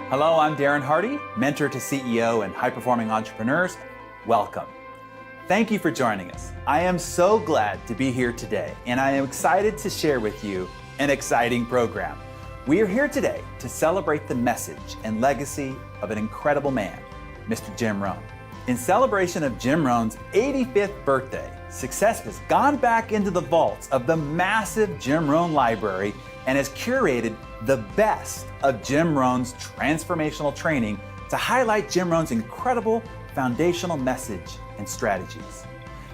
Hello, I'm Darren Hardy, mentor to CEO and high-performing entrepreneurs. Welcome. Thank you for joining us. I am so glad to be here today, and I am excited to share with you an exciting program. We are here today to celebrate the message and legacy of an incredible man, Mr. Jim Rohn. In celebration of Jim Rohn's 85th birthday, Success has gone back into the vaults of the massive Jim Rohn library and has curated the best of Jim Rohn's transformational training to highlight Jim Rohn's incredible foundational message and strategies.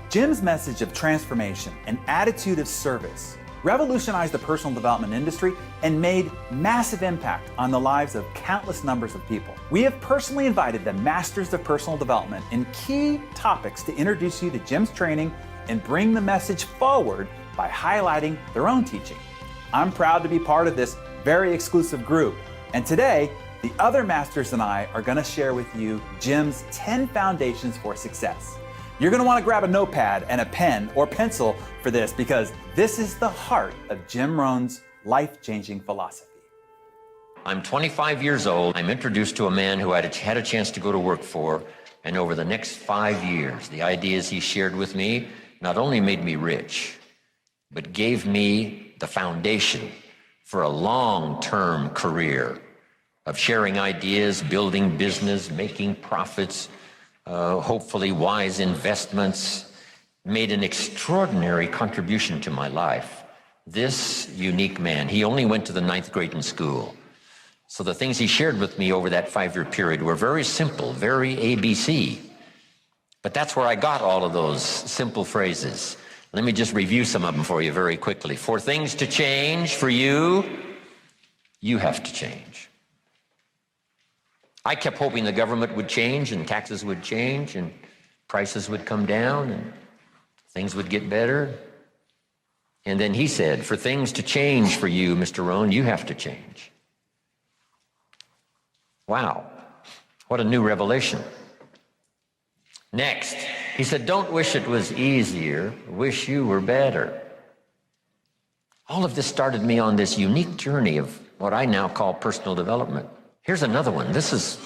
Jim's message of transformation and attitude of service revolutionized the personal development industry and made massive impact on the lives of countless numbers of people. We have personally invited the masters of personal development in key topics to introduce you to Jim's training and bring the message forward by highlighting their own teaching. I'm proud to be part of this very exclusive group. And today, the other masters and I are going to share with you Jim's 10 foundations for success. You're going to want to grab a notepad and a pen or pencil for this because this is the heart of Jim Rohn's life-changing philosophy. I'm 25 years old. I'm introduced to a man who I had a chance to go to work for, and over the next 5 years, the ideas he shared with me not only made me rich, but gave me the foundation for a long-term career of sharing ideas, building business, making profits, hopefully wise investments, made an extraordinary contribution to my life. This unique man, he only went to the 9th grade in school. So the things he shared with me over that 5-year period were very simple, very ABC. But that's where I got all of those simple phrases. Let me just review some of them for you very quickly. For things to change for you, you have to change. I kept hoping the government would change and taxes would change and prices would come down and things would get better. And then he said, for things to change for you, Mr. Rohn, you have to change. Wow, what a new revelation. Next, he said, don't wish it was easier, wish you were better. All of this started me on this unique journey of what I now call personal development. Here's another one. This is,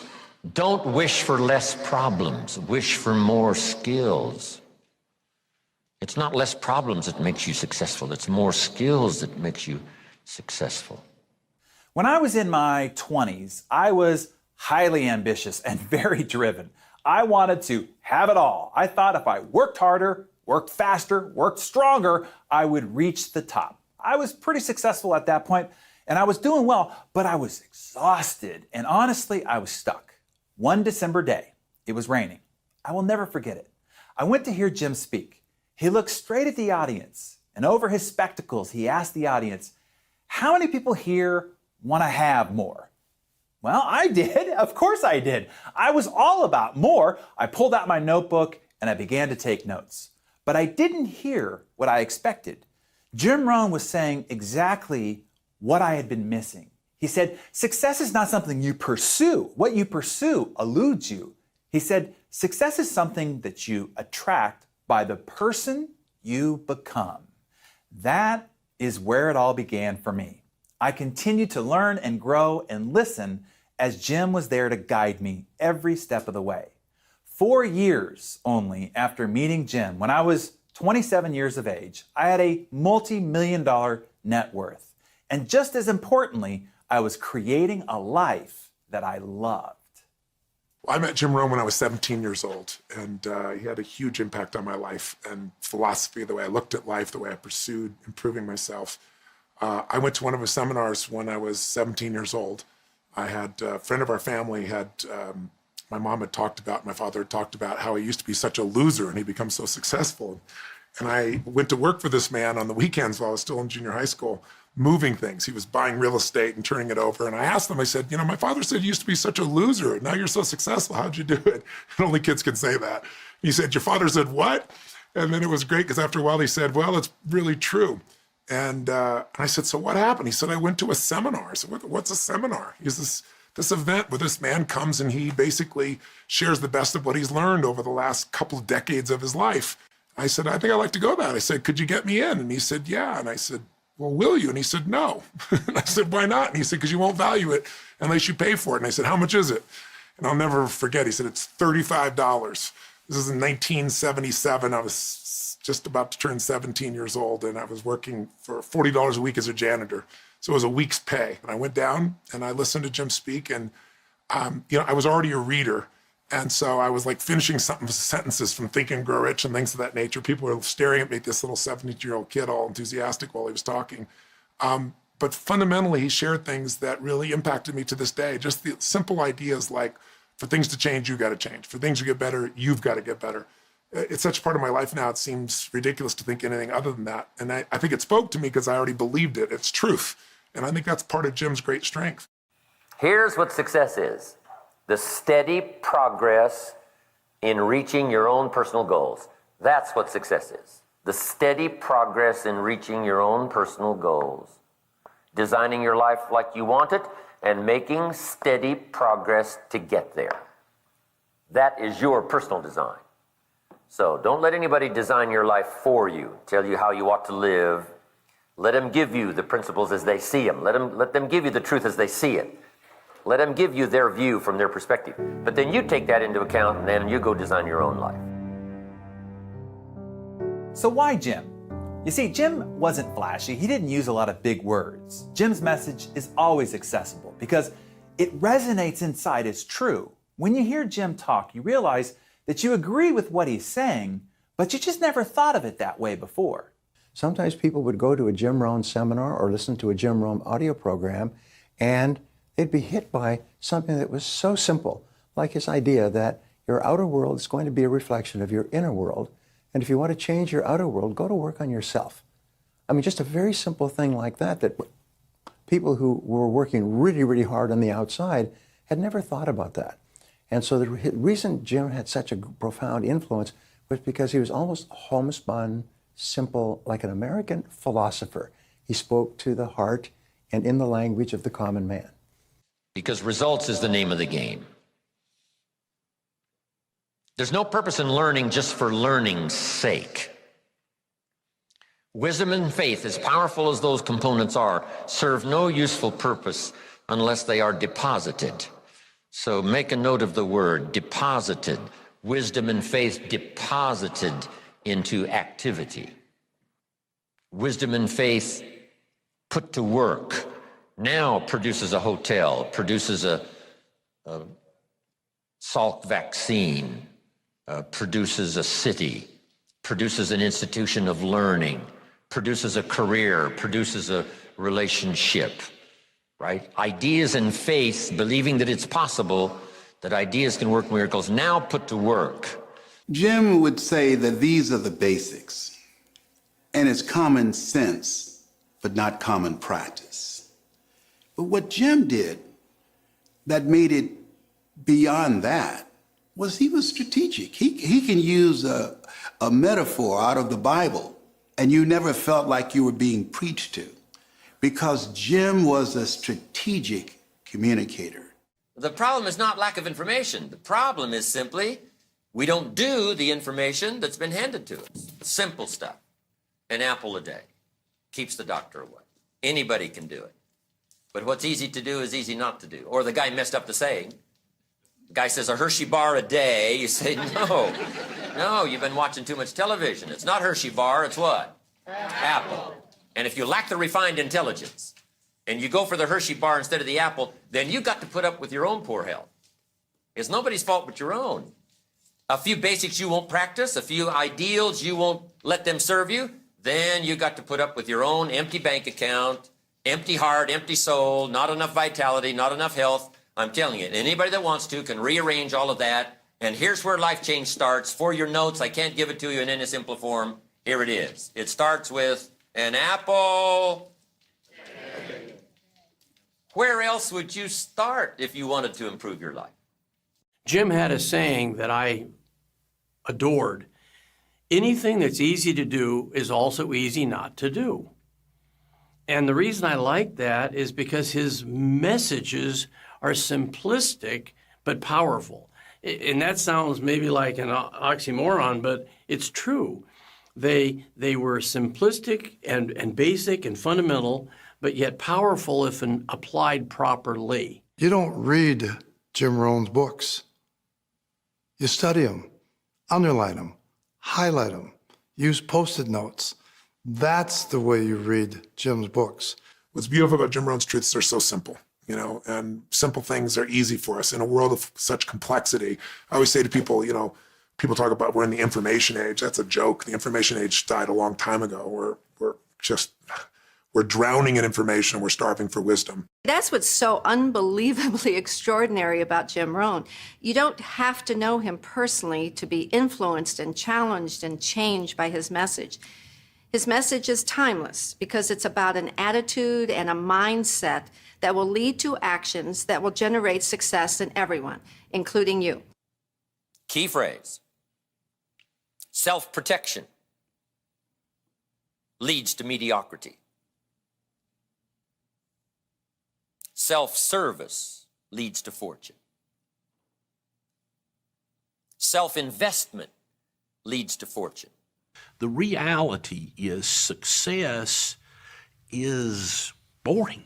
don't wish for less problems, wish for more skills. It's not less problems that makes you successful, it's more skills that makes you successful. When I was in my 20s, I was highly ambitious and very driven. I wanted to have it all. I thought if I worked harder, worked faster, worked stronger, I would reach the top. I was pretty successful at that point, and I was doing well, but I was exhausted, and honestly, I was stuck. One December day, it was raining. I will never forget it. I went to hear Jim speak. He looked straight at the audience, and over his spectacles, he asked the audience, how many people here want to have more? Well, I did. Of course I did. I was all about more. I pulled out my notebook and I began to take notes. But I didn't hear what I expected. Jim Rohn was saying exactly what I had been missing. He said, success is not something you pursue. What you pursue eludes you. He said, success is something that you attract by the person you become. That is where it all began for me. I continued to learn and grow and listen as Jim was there to guide me every step of the way. 4 years only after meeting Jim, when I was 27 years of age, I had a multi-million-dollar net worth. And just as importantly, I was creating a life that I loved. I met Jim Rohn when I was 17 years old, and he had a huge impact on my life and philosophy, the way I looked at life, the way I pursued improving myself. I went to one of his seminars when I was 17 years old. I had a friend of our family my mom had talked about, my father had talked about how he used to be such a loser and he'd become so successful. And I went to work for this man on the weekends while I was still in junior high school, moving things. He was buying real estate and turning it over. And I asked him, I said, my father said you used to be such a loser and now you're so successful. How'd you do it? And only kids can say that. He said, your father said what? And then it was great because after a while he said, well, it's really true. And I said, so what happened? He said, I went to a seminar. I said, what's a seminar? He says, this event where this man comes and he basically shares the best of what he's learned over the last couple of decades of his life. I said, I think I'd like to go to that. I said, could you get me in? And he said, yeah. And I said, well, will you? And he said, no. And I said, why not? And he said, because you won't value it unless you pay for it. And I said, how much is it? And I'll never forget, he said, it's $35. This is in 1977. I was just about to turn 17 years old, and I was working for $40 a week as a janitor. So it was a week's pay. And I went down and I listened to Jim speak, and I was already a reader. And so I was like finishing some sentences from Think and Grow Rich and things of that nature. People were staring at me, this little 17-year-old kid, all enthusiastic while he was talking. But fundamentally, he shared things that really impacted me to this day. Just the simple ideas like, for things to change, you got to change. For things to get better, you've got to get better. It's such a part of my life now, it seems ridiculous to think anything other than that. And I think it spoke to me because I already believed it. It's truth. And I think that's part of Jim's great strength. Here's what success is: the steady progress in reaching your own personal goals. That's what success is. The steady progress in reaching your own personal goals. Designing your life like you want it and making steady progress to get there. That is your personal design. So don't let anybody design your life for you, tell you how you ought to live. Let them give you the principles as they see them. Let them give you the truth as they see it. Let them give you their view from their perspective. But then you take that into account and then you go design your own life. So why Jim? You see, Jim wasn't flashy. He didn't use a lot of big words. Jim's message is always accessible because it resonates inside as true. When you hear Jim talk, you realize that you agree with what he's saying, but you just never thought of it that way before. Sometimes people would go to a Jim Rohn seminar or listen to a Jim Rohn audio program, and they'd be hit by something that was so simple, like his idea that your outer world is going to be a reflection of your inner world. And if you want to change your outer world, go to work on yourself. I mean, just a very simple thing like that, that people who were working really, really hard on the outside had never thought about that. And so the reason Jim had such a profound influence was because he was almost homespun, simple, like an American philosopher. He spoke to the heart and in the language of the common man. Because results is the name of the game. There's no purpose in learning just for learning's sake. Wisdom and faith, as powerful as those components are, serve no useful purpose unless they are deposited. So make a note of the word, deposited. Wisdom and faith deposited into activity. Wisdom and faith put to work now produces a hotel, produces a Salk vaccine, produces a city, produces an institution of learning, produces a career, produces a relationship, right? Ideas and faith, believing that it's possible, that ideas can work miracles, now put to work. Jim would say that these are the basics, and it's common sense, but not common practice. But what Jim did that made it beyond that was he was strategic. He can use a metaphor out of the Bible, and you never felt like you were being preached to, because Jim was a strategic communicator. The problem is not lack of information. The problem is simply we don't do the information that's been handed to us. Simple stuff. An apple a day keeps the doctor away. Anybody can do it. But what's easy to do is easy not to do. Or the guy messed up the saying. The guy says a Hershey bar a day. You say, no, you've been watching too much television. It's not Hershey bar, it's what? Apple. And if you lack the refined intelligence and you go for the Hershey bar instead of the apple, then you got to put up with your own poor health. It's nobody's fault but your own. A few basics you won't practice, a few ideals you won't let them serve you, then you got to put up with your own empty bank account, empty heart, empty soul, not enough vitality, not enough health. I'm telling you, anybody that wants to can rearrange all of that. And here's where life change starts. For your notes, I can't give it to you in any simple form. Here it is. It starts with an apple. Where else would you start if you wanted to improve your life? Jim had a saying that I adored. Anything that's easy to do is also easy not to do. And the reason I like that is because his messages are simplistic but powerful. And that sounds maybe like an oxymoron, but it's true. They were simplistic and basic and fundamental, but yet powerful if applied properly. You don't read Jim Rohn's books. You study them, underline them, highlight them, use Post-it notes. That's the way you read Jim's books. What's beautiful about Jim Rohn's truths, they're so simple, you know, and simple things are easy for us in a world of such complexity. I always say to people, you know, people talk about we're in the information age. That's a joke. The information age died a long time ago. We're drowning in information and we're starving for wisdom. That's what's so unbelievably extraordinary about Jim Rohn. You don't have to know him personally to be influenced and challenged and changed by his message. His message is timeless because it's about an attitude and a mindset that will lead to actions that will generate success in everyone, including you. Key phrase: self-protection leads to mediocrity. Self-service leads to fortune. Self-investment leads to fortune. The reality is success is boring.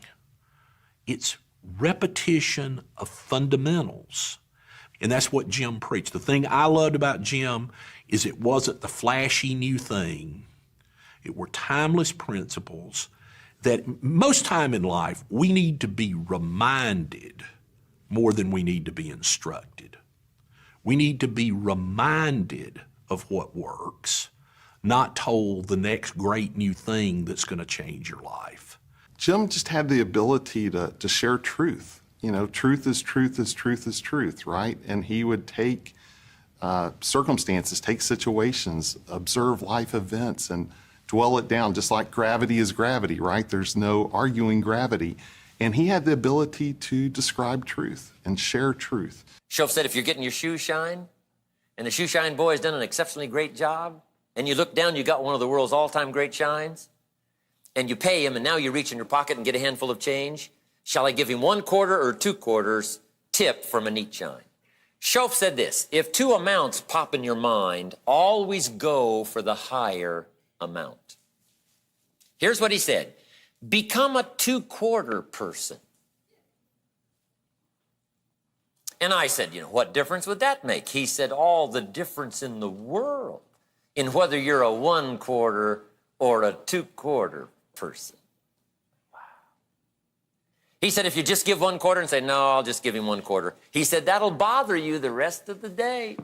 It's repetition of fundamentals. And that's what Jim preached. The thing I loved about Jim is it wasn't the flashy new thing. It were timeless principles that most time in life we need to be reminded more than we need to be instructed. We need to be reminded of what works, not told the next great new thing that's going to change your life. Jim just had the ability to share truth. You know, truth is truth is truth is truth, right? And he would take circumstances, take situations, observe life events, and dwell it down, just like gravity is gravity, right? There's no arguing gravity. And he had the ability to describe truth and share truth. Shoaff said, if you're getting your shoes shine, and the shoe shine boy has done an exceptionally great job, and you look down, you got one of the world's all-time great shines, and you pay him, and now you reach in your pocket and get a handful of change, shall I give him 1 quarter or 2 quarters tip from a neat shine? Shoaff said this: if two amounts pop in your mind, always go for the higher amount. Here's what he said: become a 2-quarter person. And I said, you know, what difference would that make? He said, all the difference in the world in whether you're a 1 quarter or a 2-quarter person. Wow. He said, if you just give 1 quarter and say, no, I'll just give him 1 quarter. He said, that'll bother you the rest of the day.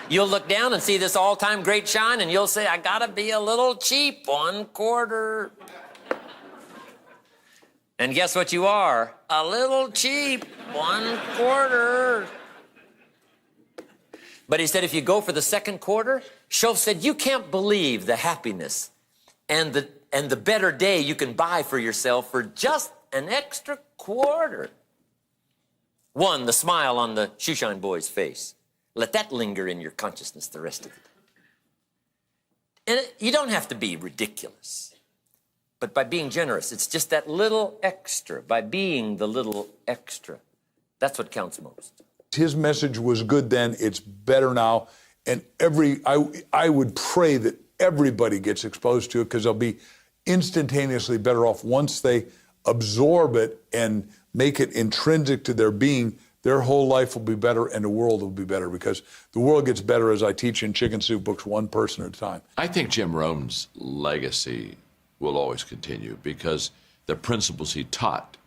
You'll look down and see this all-time great shine, and you'll say, I gotta be a little cheap, 1 quarter. And guess what you are? A little cheap, 1 quarter. But he said, if you go for the 2nd quarter, Shoaff said, you can't believe the happiness and the better day you can buy for yourself for just an extra quarter. 1, the smile on the shoeshine boy's face. Let that linger in your consciousness the rest of the day. And you don't have to be ridiculous, but by being generous, it's just that little extra. By being the little extra, that's what counts most. His message was good then, it's better now, and I would pray that everybody gets exposed to it, because they'll be instantaneously better off once they absorb it and make it intrinsic to their being. Their whole life will be better and the world will be better, because the world gets better, as I teach in Chicken Soup books, 1 person at a time. I think Jim Rohn's legacy will always continue, because the principles he taught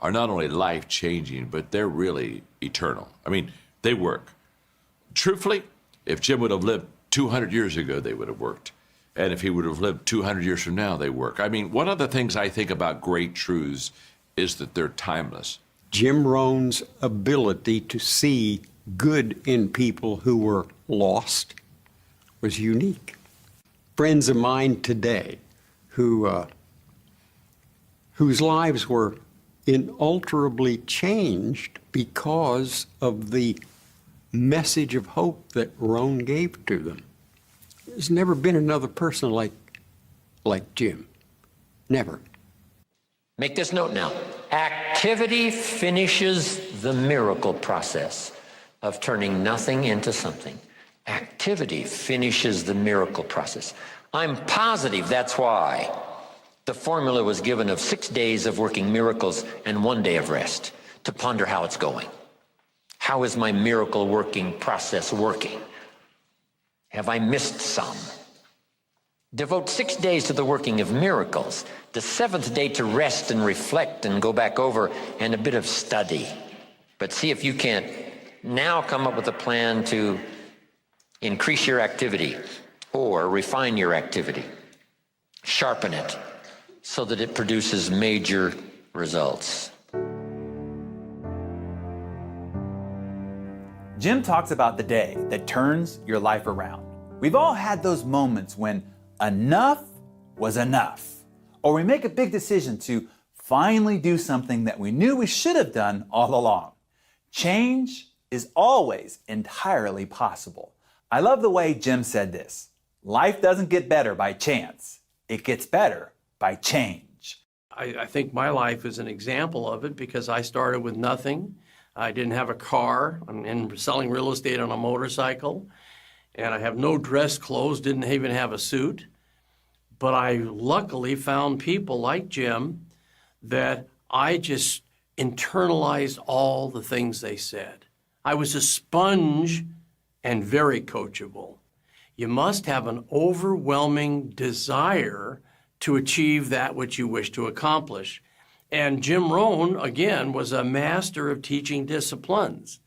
are not only life-changing, but they're really eternal. I mean, they work. Truthfully, if Jim would have lived 200 years ago, they would have worked. And if he would have lived 200 years from now, they work. I mean, one of the things I think about great truths is that they're timeless. Jim Rohn's ability to see good in people who were lost was unique. Friends of mine today whose lives were inalterably changed because of the message of hope that Rohn gave to them. There's never been another person like Jim. Never. Make this note now. Activity finishes the miracle process of turning nothing into something. Activity finishes the miracle process. I'm positive that's why the formula was given of 6 days of working miracles and 1 day of rest to ponder how it's going. How is my miracle working process working? Have I missed some? Devote 6 days to the working of miracles, the 7th day to rest and reflect and go back over and a bit of study. But see if you can't now come up with a plan to increase your activity or refine your activity, sharpen it so that it produces major results. Jim talks about the day that turns your life around. We've all had those moments when enough was enough, or we make a big decision to finally do something that we knew we should have done all along. Change is always entirely possible. I love the way Jim said this. Life doesn't get better by chance. It gets better by change. I think my life is an example of it because I started with nothing. I didn't have a car. I'm selling real estate on a motorcycle. And I have no dress clothes, didn't even have a suit. But I luckily found people like Jim that I just internalized all the things they said. I was a sponge and very coachable. You must have an overwhelming desire to achieve that which you wish to accomplish. And Jim Rohn, again, was a master of teaching disciplines.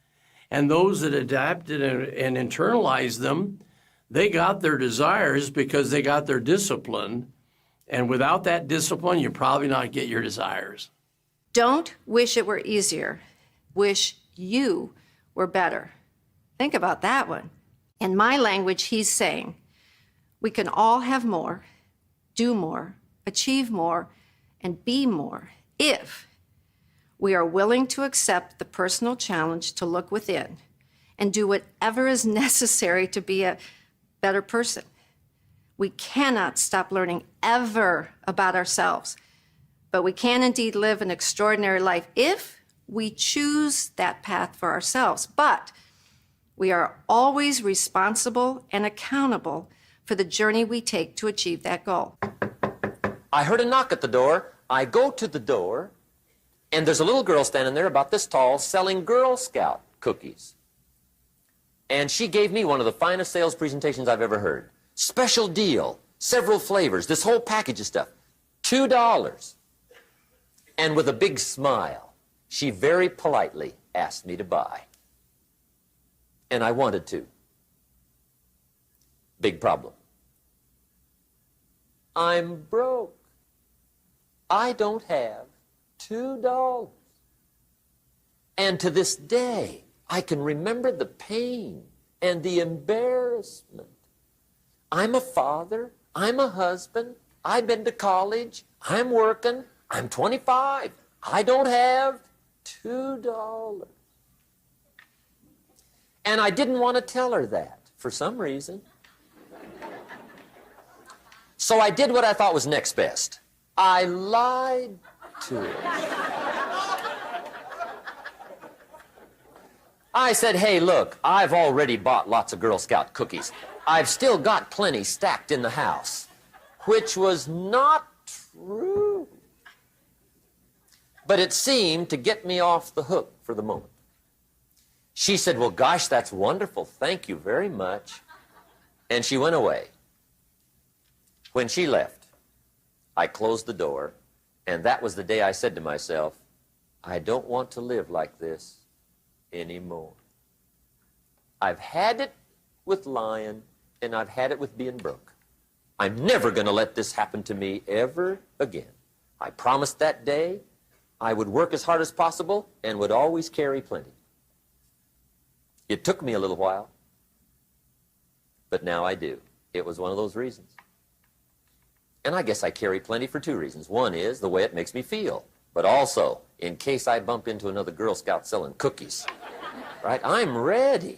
And those that adapted and internalized them, they got their desires because they got their discipline. And without that discipline, you probably not get your desires. Don't wish it were easier. Wish you were better. Think about that one. In my language, he's saying, we can all have more, do more, achieve more, and be more if we are willing to accept the personal challenge to look within and do whatever is necessary to be a better person. We cannot stop learning ever about ourselves, but we can indeed live an extraordinary life if we choose that path for ourselves. But we are always responsible and accountable for the journey we take to achieve that goal. I heard a knock at the door. I go to the door, and there's a little girl standing there about this tall selling Girl Scout cookies. And she gave me one of the finest sales presentations I've ever heard. Special deal, several flavors, this whole package of stuff, $2. And with a big smile, she very politely asked me to buy. And I wanted to. Big problem. I'm broke. I don't have $2. And to this day, I can remember the pain and the embarrassment. I'm a father. I'm a husband. I've been to college. I'm working. I'm 25. I don't have $2. And I didn't want to tell her that for some reason. So I did what I thought was next best. I lied to her. I said, hey, look, I've already bought lots of Girl Scout cookies. I've still got plenty stacked in the house, which was not true. But it seemed to get me off the hook for the moment. She said, well, gosh, that's wonderful. Thank you very much. And she went away. When she left, I closed the door, and that was the day I said to myself, I don't want to live like this anymore. I've had it with lying, and I've had it with being broke. I'm never going to let this happen to me ever again. I promised that day I would work as hard as possible and would always carry plenty. It took me a little while, but now I do. It was one of those reasons. And I guess I carry plenty for two reasons. One is the way it makes me feel, but also in case I bump into another Girl Scout selling cookies, right? I'm ready.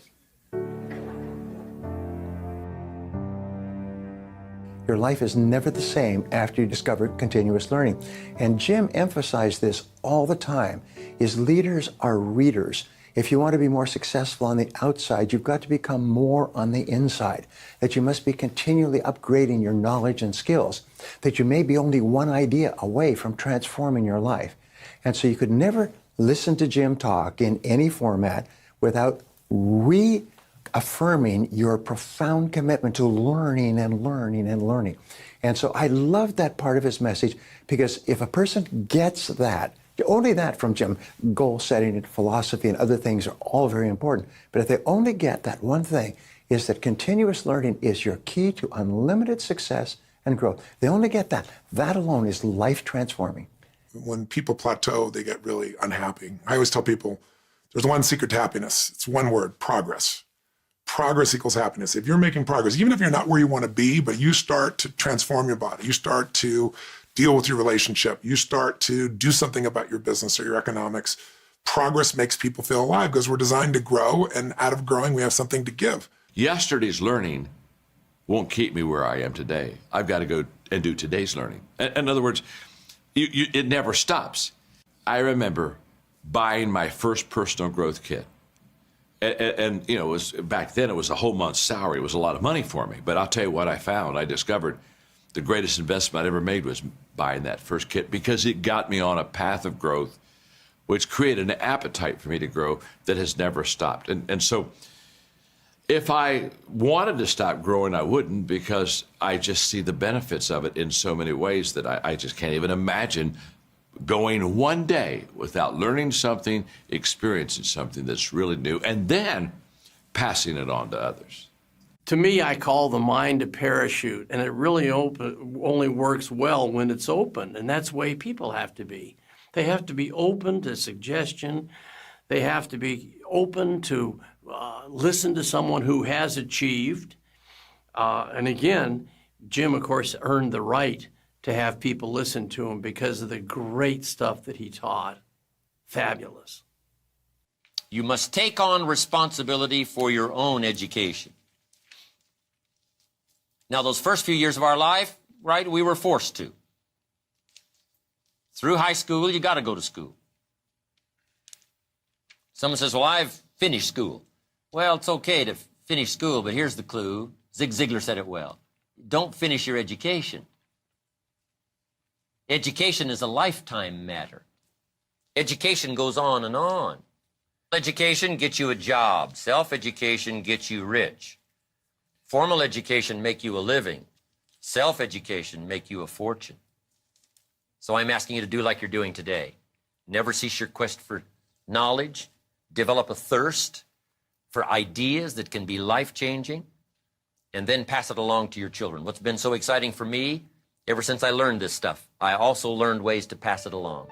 Your life is never the same after you discover continuous learning. And Jim emphasized this all the time. His leaders are readers. if you want to be more successful on the outside, you've got to become more on the inside, that you must be continually upgrading your knowledge and skills, that you may be only one idea away from transforming your life. And so you could never listen to Jim talk in any format without reaffirming your profound commitment to learning and learning and learning. And so I love that part of his message, because if a person gets that, only that from Jim, goal setting and philosophy and other things are all very important. But if they only get that one thing, is that continuous learning is your key to unlimited success and growth. They only get that. That alone is life transforming. When people plateau, they get really unhappy. I always tell people, there's one secret to happiness. It's one word: progress. Progress equals happiness. If you're making progress, even if you're not where you want to be, but you start to transform your body, you start to deal with your relationship, you start to do something about your business or your economics, progress makes people feel alive, because we're designed to grow, and out of growing, we have something to give. Yesterday's learning won't keep me where I am today. I've got to go and do today's learning. In other words, it never stops. I remember buying my first personal growth kit. And you know, it was, back then it was a whole month's salary. It was a lot of money for me. But I'll tell you what I found. I discovered the greatest investment I ever made was buying that first kit, because it got me on a path of growth, which created an appetite for me to grow that has never stopped. And so if I wanted to stop growing, I wouldn't, because I just see the benefits of it in so many ways that I just can't even imagine going one day without learning something, experiencing something that's really new, and then passing it on to others. To me, I call the mind a parachute, and it really only works well when it's open, and that's the way people have to be. They have to be open to suggestion. They have to be open to listen to someone who has achieved. And again, Jim, of course, earned the right to have people listen to him because of the great stuff that he taught. Fabulous. You must take on responsibility for your own education. Now, those first few years of our life, right, we were forced to. Through high school, you got to go to school. Someone says, well, I've finished school. Well, it's okay to finish school, but here's the clue. Zig Ziglar said it well. Don't finish your education. Education is a lifetime matter. Education goes on and on. Education gets you a job. Self-education gets you rich. Formal education make you a living. Self-education make you a fortune. So I'm asking you to do like you're doing today. Never cease your quest for knowledge. Develop a thirst for ideas that can be life-changing, and then pass it along to your children. What's been so exciting for me, ever since I learned this stuff, I also learned ways to pass it along.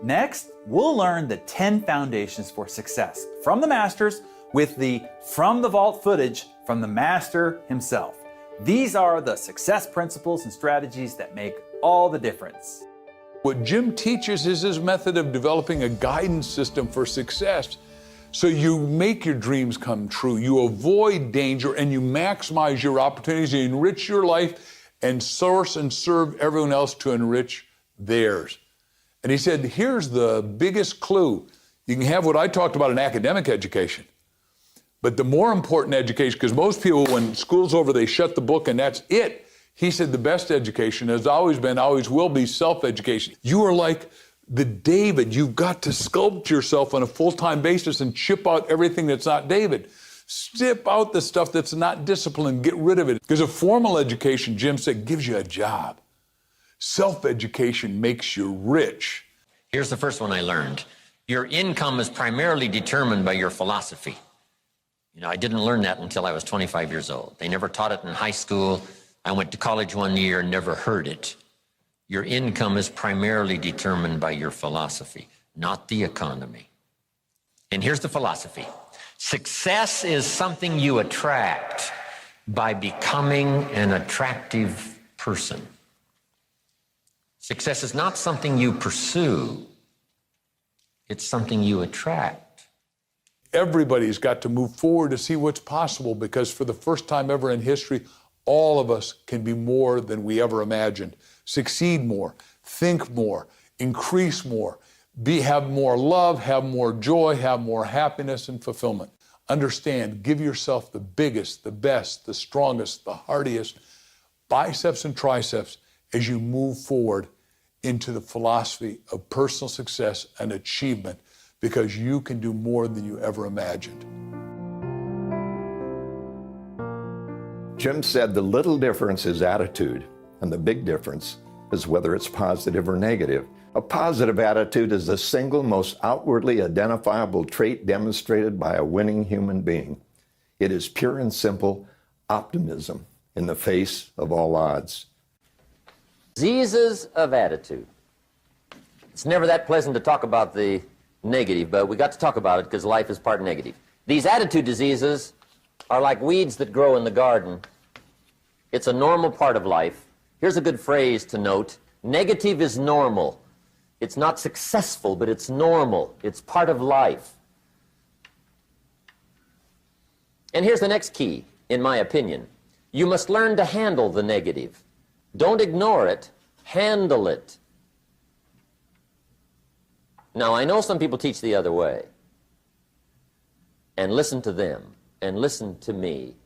Next, we'll learn the 10 foundations for success from the masters with the From the Vault footage from the master himself. These are the success principles and strategies that make all the difference. What Jim teaches is his method of developing a guidance system for success. So you make your dreams come true, you avoid danger, and you maximize your opportunities, you enrich your life, and source and serve everyone else to enrich theirs. And he said, here's the biggest clue. You can have what I talked about in academic education, but the more important education, because most people, when school's over, they shut the book and that's it. He said the best education has always been, always will be self-education. You are like the David. You've got to sculpt yourself on a full-time basis and chip out everything that's not David. Strip out the stuff that's not discipline, get rid of it. Because a formal education, Jim said, gives you a job. Self-education makes you rich. Here's the first one I learned. Your income is primarily determined by your philosophy. You know, I didn't learn that until I was 25 years old. They never taught it in high school. I went to college one year and never heard it. Your income is primarily determined by your philosophy, not the economy. And here's the philosophy. Success is something you attract by becoming an attractive person. Success is not something you pursue. It's something you attract. Everybody's got to move forward to see what's possible, because for the first time ever in history, all of us can be more than we ever imagined. Succeed more, think more, increase more, have more love, have more joy, have more happiness and fulfillment. Understand, give yourself the biggest, the best, the strongest, the hardiest biceps and triceps as you move forward into the philosophy of personal success and achievement, because you can do more than you ever imagined. Jim said the little difference is attitude, and the big difference is whether it's positive or negative. A positive attitude is the single most outwardly identifiable trait demonstrated by a winning human being. It is pure and simple optimism in the face of all odds. Diseases of attitude. It's never that pleasant to talk about the negative, but we got to talk about it because life is part negative. These attitude diseases are like weeds that grow in the garden. It's a normal part of life. Here's a good phrase to note. Negative is normal. It's not successful, but it's normal. It's part of life. And here's the next key, in my opinion. You must learn to handle the negative. Don't ignore it, handle it. Now, I know some people teach the other way. And listen to them, and listen to me,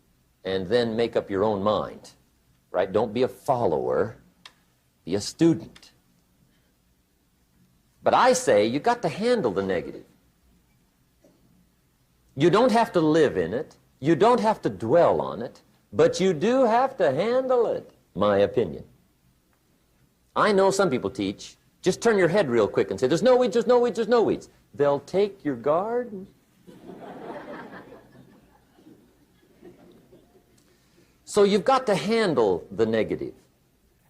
and then make up your own mind, right? Don't be a follower, be a student. But I say you got to handle the negative. You don't have to live in it. You don't have to dwell on it. But you do have to handle it, my opinion. I know some people teach, just turn your head real quick and say, there's no weeds, there's no weeds, there's no weeds. They'll take your garden. So you've got to handle the negative.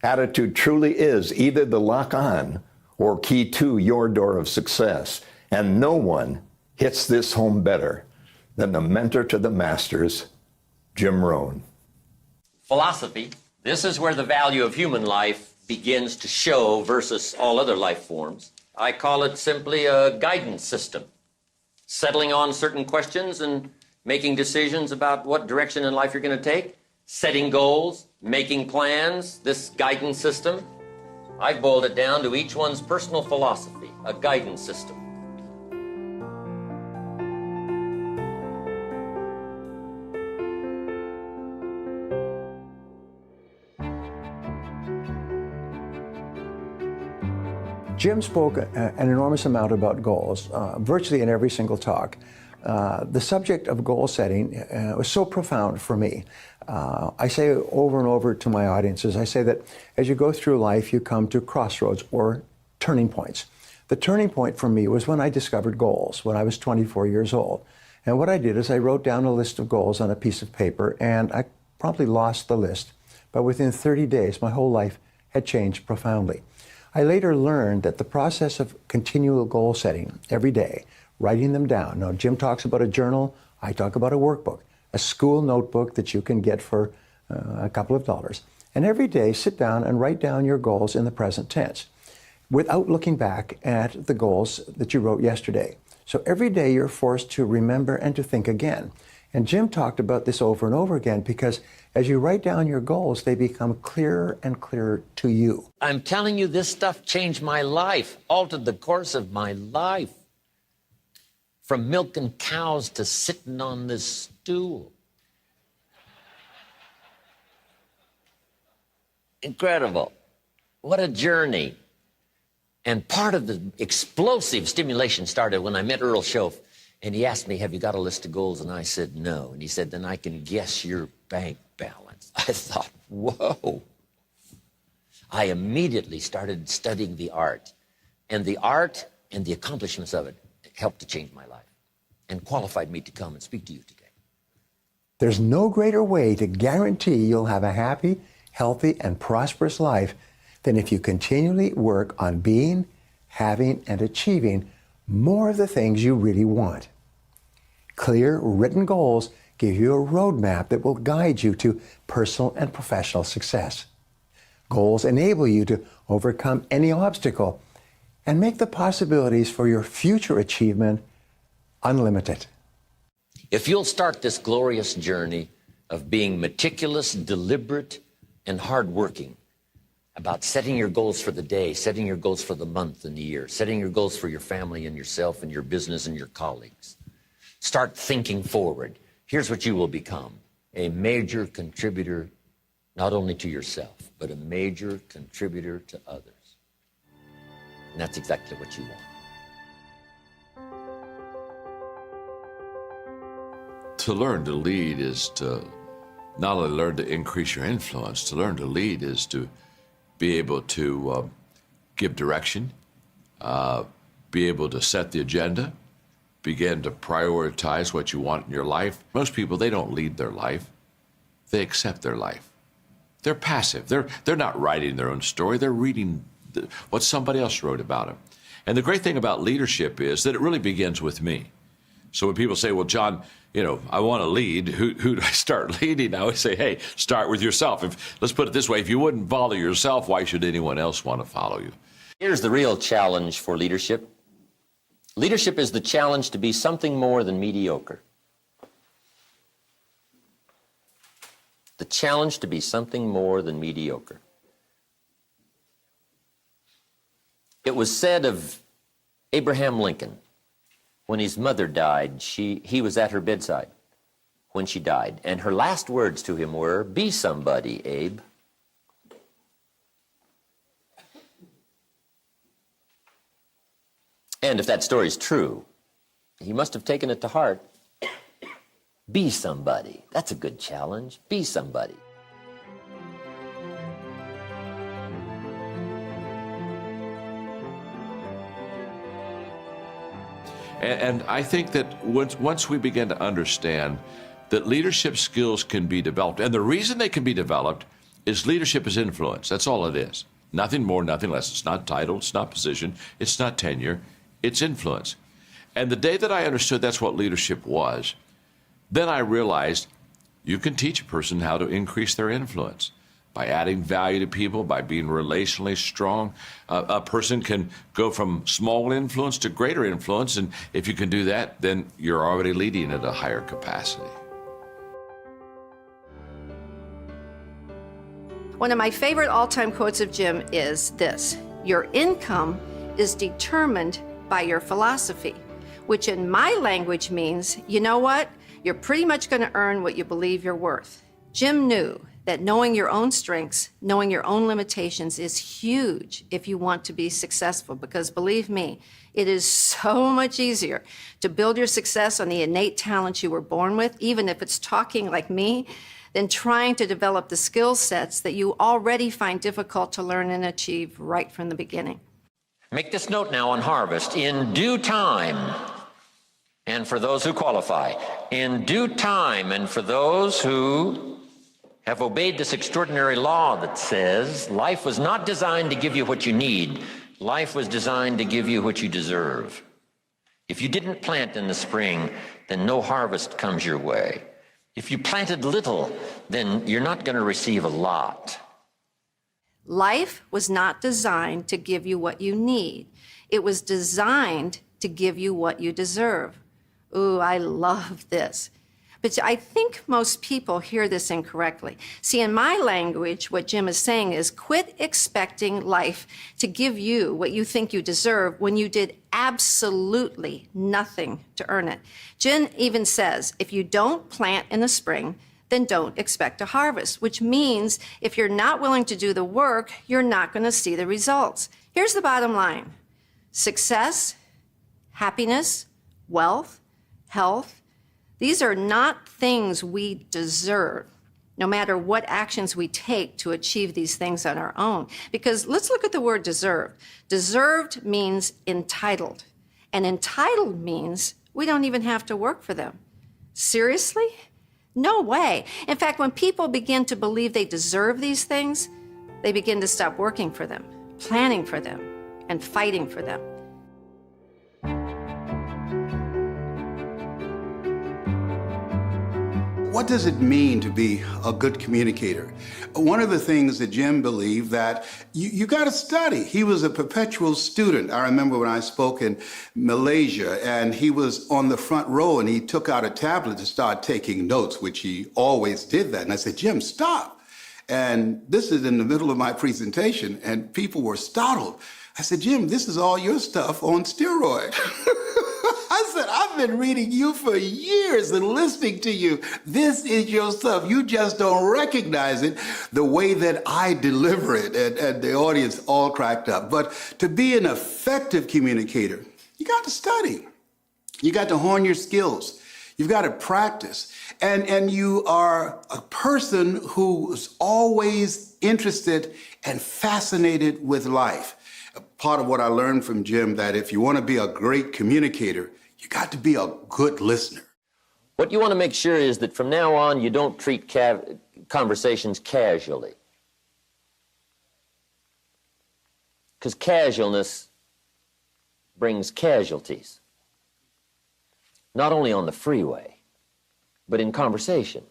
Attitude truly is either the lock on or key to your door of success. And no one hits this home better than the mentor to the masters, Jim Rohn. Philosophy. This is where the value of human life begins to show versus all other life forms. I call it simply a guidance system. Settling on certain questions and making decisions about what direction in life you're going to take. Setting goals, making plans, this guidance system. I've boiled it down to each one's personal philosophy, a guidance system. Jim spoke an enormous amount about goals, virtually in every single talk. The subject of goal setting was so profound for me. I say over and over to my audiences, I say that as you go through life, you come to crossroads or turning points. The turning point for me was when I discovered goals, when I was 24 years old. And what I did is I wrote down a list of goals on a piece of paper, and I promptly lost the list. But within 30 days, my whole life had changed profoundly. I later learned that the process of continual goal setting every day, writing them down. Now, Jim talks about a journal, I talk about a workbook, a school notebook that you can get for a couple of dollars. And every day, sit down and write down your goals in the present tense without looking back at the goals that you wrote yesterday. So every day you're forced to remember and to think again. And Jim talked about this over and over again because as you write down your goals, they become clearer and clearer to you. I'm telling you, this stuff changed my life, altered the course of my life. From milking cows to sitting on this stool. Incredible. What a journey. And part of the explosive stimulation started when I met Earl Schoaf, and he asked me, have you got a list of goals? And I said, no. And he said, then I can guess your bank balance. I thought, whoa. I immediately started studying the art. And the art and the accomplishments of it helped to change my life and qualified me to come and speak to you today. There's no greater way to guarantee you'll have a happy, healthy, and prosperous life than if you continually work on being, having, and achieving more of the things you really want. Clear, written goals give you a roadmap that will guide you to personal and professional success. Goals enable you to overcome any obstacle and make the possibilities for your future achievement unlimited. If you'll start this glorious journey of being meticulous, deliberate, and hardworking, about setting your goals for the day, setting your goals for the month and the year, setting your goals for your family and yourself and your business and your colleagues. Start thinking forward. Here's what you will become: a major contributor, not only to yourself, but a major contributor to others. And that's exactly what you want. To learn to lead is to not only learn to increase your influence, to learn to lead is to be able to give direction, be able to set the agenda, begin to prioritize what you want in your life. Most people, they don't lead their life. They accept their life. They're passive. They're not writing their own story. They're reading what somebody else wrote about them. And the great thing about leadership is that it really begins with me. So when people say, well, John, you know, I want to lead, who do I start leading? I always say, hey, start with yourself. Let's put it this way, if you wouldn't follow yourself, why should anyone else want to follow you? Here's the real challenge for leadership. Leadership is the challenge to be something more than mediocre. The challenge to be something more than mediocre. It was said of Abraham Lincoln, when his mother died, he was at her bedside when she died. And her last words to him were, "Be somebody, Abe." And if that story's true, he must have taken it to heart. Be somebody. That's a good challenge. Be somebody. And I think that once we begin to understand that leadership skills can be developed, and the reason they can be developed is leadership is influence. That's all it is. Nothing more, nothing less. It's not title, it's not position, it's not tenure, it's influence. And the day that I understood that's what leadership was, then I realized you can teach a person how to increase their influence. By adding value to people, by being relationally strong. A person can go from small influence to greater influence, and if you can do that, then you're already leading at a higher capacity. One of my favorite all-time quotes of Jim is this: your income is determined by your philosophy, which in my language means, you know what? You're pretty much going to earn what you believe you're worth. Jim knew that knowing your own strengths, knowing your own limitations is huge if you want to be successful, because believe me, it is so much easier to build your success on the innate talents you were born with, even if it's talking like me, than trying to develop the skill sets that you already find difficult to learn and achieve right from the beginning. Make this note now on harvest. In due time, and for those who qualify, in due time, and for those who have obeyed this extraordinary law that says life was not designed to give you what you need. Life was designed to give you what you deserve. If you didn't plant in the spring, then no harvest comes your way. If you planted little, then you're not going to receive a lot. Life was not designed to give you what you need. It was designed to give you what you deserve. Ooh, I love this. But I think most people hear this incorrectly. See, in my language, what Jim is saying is quit expecting life to give you what you think you deserve when you did absolutely nothing to earn it. Jim even says, if you don't plant in the spring, then don't expect a harvest, which means if you're not willing to do the work, you're not going to see the results. Here's the bottom line. Success, happiness, wealth, health, these are not things we deserve, no matter what actions we take to achieve these things on our own. Because let's look at the word deserve. Deserved means entitled, and entitled means we don't even have to work for them. Seriously? No way. In fact, when people begin to believe they deserve these things, they begin to stop working for them, planning for them, and fighting for them. What does it mean to be a good communicator? One of the things that Jim believed that you got to study. He was a perpetual student. I remember when I spoke in Malaysia and he was on the front row and he took out a tablet to start taking notes, which he always did that. And I said, Jim, stop. And this is in the middle of my presentation, and people were startled. I said, Jim, this is all your stuff on steroids. I said, I've been reading you for years and listening to you. This is your stuff. You just don't recognize it the way that I deliver it. And the audience all cracked up. But to be an effective communicator, you got to study. You got to hone your skills. You've got to practice. And you are a person who's always interested and fascinated with life. Part of what I learned from Jim, that if you want to be a great communicator, you got to be a good listener. What you want to make sure is that from now on, you don't treat conversations casually. Because casualness brings casualties. Not only on the freeway, but in conversation.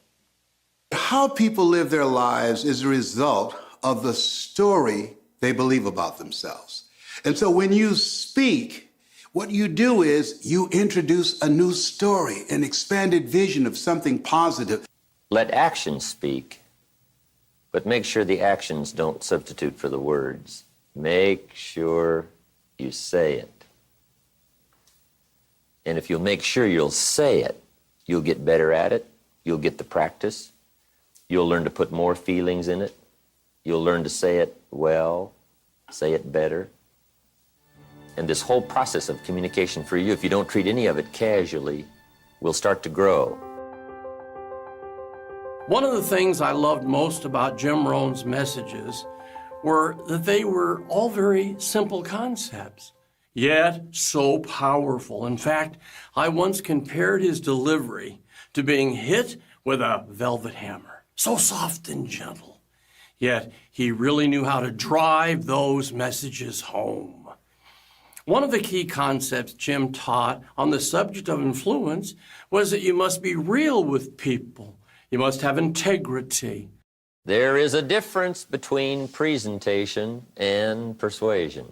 How people live their lives is a result of the story they believe about themselves. And so when you speak, what you do is you introduce a new story, an expanded vision of something positive. Let actions speak, but make sure the actions don't substitute for the words. Make sure you say it. And if you'll make sure you'll say it, you'll get better at it, you'll get the practice, you'll learn to put more feelings in it, you'll learn to say it well, say it better. And this whole process of communication for you, if you don't treat any of it casually, will start to grow. One of the things I loved most about Jim Rohn's messages were that they were all very simple concepts, yet so powerful. In fact, I once compared his delivery to being hit with a velvet hammer, so soft and gentle. Yet he really knew how to drive those messages home. One of the key concepts Jim taught on the subject of influence was that you must be real with people. You must have integrity. There is a difference between presentation and persuasion.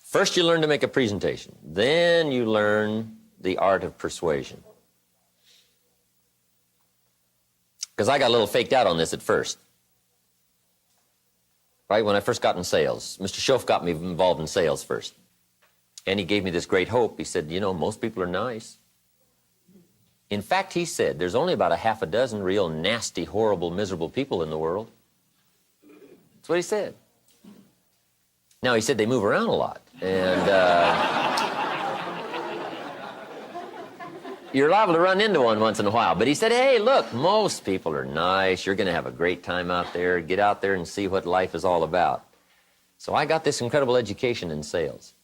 First, you learn to make a presentation. Then you learn the art of persuasion. Because I got a little faked out on this at first. Right, when I first got in sales, Mr. Schoaf got me involved in sales first. And he gave me this great hope. He said, you know, most people are nice. In fact, he said, there's only about a half a dozen real nasty, horrible, miserable people in the world. That's what he said. Now, he said they move around a lot. And you're liable to run into one once in a while. But he said, hey, look, most people are nice. You're going to have a great time out there. Get out there and see what life is all about. So I got this incredible education in sales.